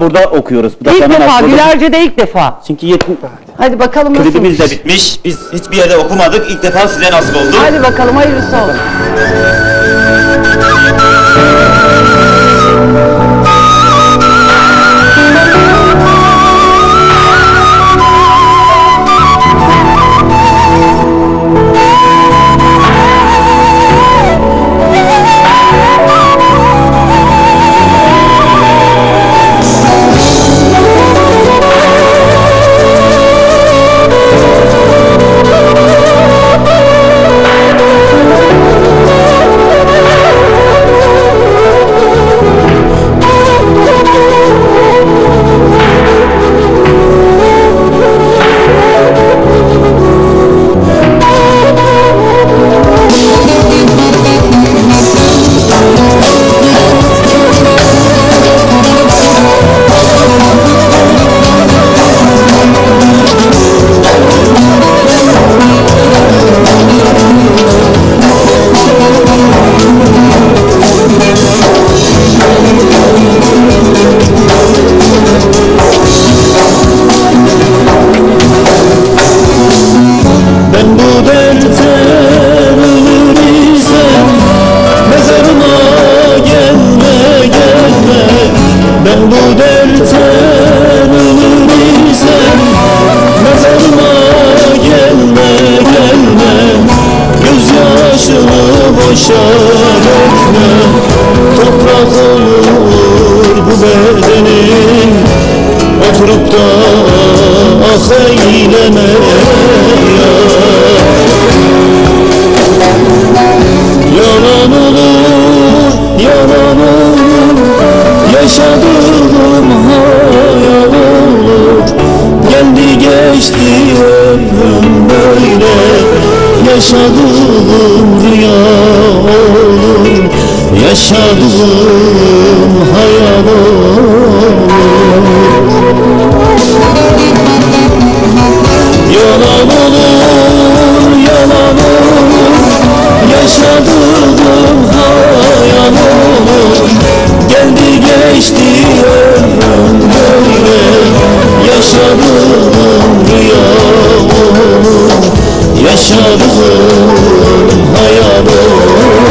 Burada okuyoruz. Bu da İlk hemen defa, aslında. Gülerce'de ilk defa. Çünkü 70 Hadi bakalım nasıl. klibimiz de bitmiş. Biz hiçbir yerde okumadık. İlk defa size nasip oldu. Hadi bakalım, hayırlısı olsun. Boşa dökme, toprak olur bu bedenin. Oturup da ah eyleme ya. Yalan olur, yalan olur, yaşadığım hayal olur. Geldi geçti ömrüm böyle, yaşadığım rüya olur, yaşadığım hayal olur. Yalan olur, yalan olur, yaşadığım hayal olur. Geldi geçti ömrüm böyle, yaşadığım rüya olur, yaşadığım hayal olur.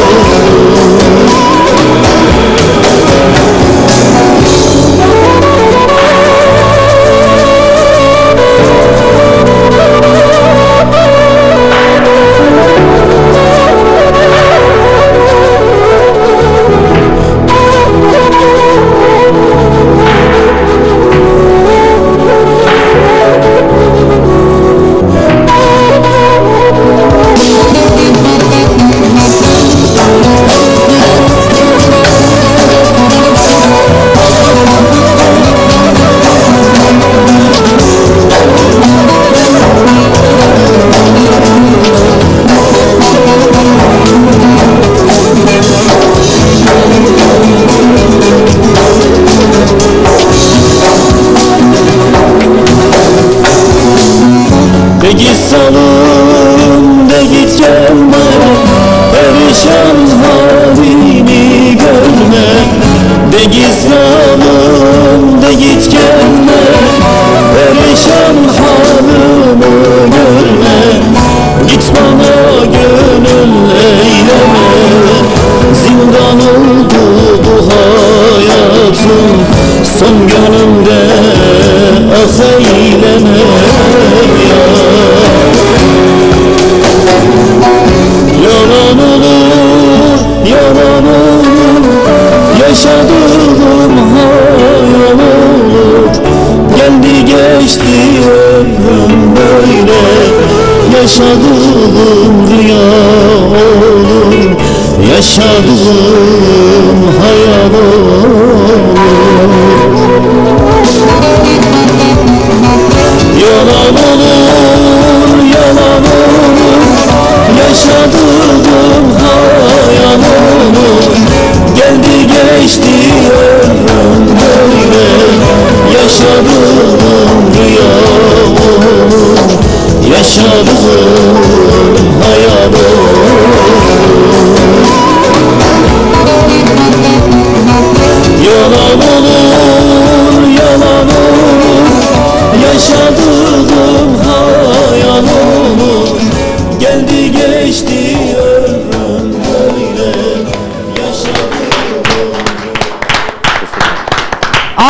De git salın, de git gelme, perişan halini görme. De git salın, de git gelme, perişan halini görme. Git bana gönül eyleme, zindan oldu bu hayatım. Son gönlümde ah eyleme ya. Yalan olur, yalan olur, yaşadığım hayal olur. Geldi geçti ömrüm böyle, yaşadığım rüya olur, yaşadığım hayal olur. Yalan olur, yalan olur, yaşadığım hayal olur. Geldi geçti ömrüm böyle, yaşadığım rüya olur, yaşadığım hayal olur. Yalan olur,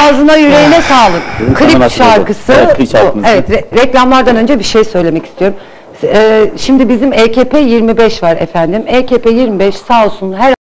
Ağzına yüreğine sağlık. Klip sanatçı oldu. şarkısı. Evet, klip şarkımız. Evet, reklamlardan önce bir şey söylemek istiyorum. Şimdi bizim EKP 25 var efendim. EKP 25 sağ olsun her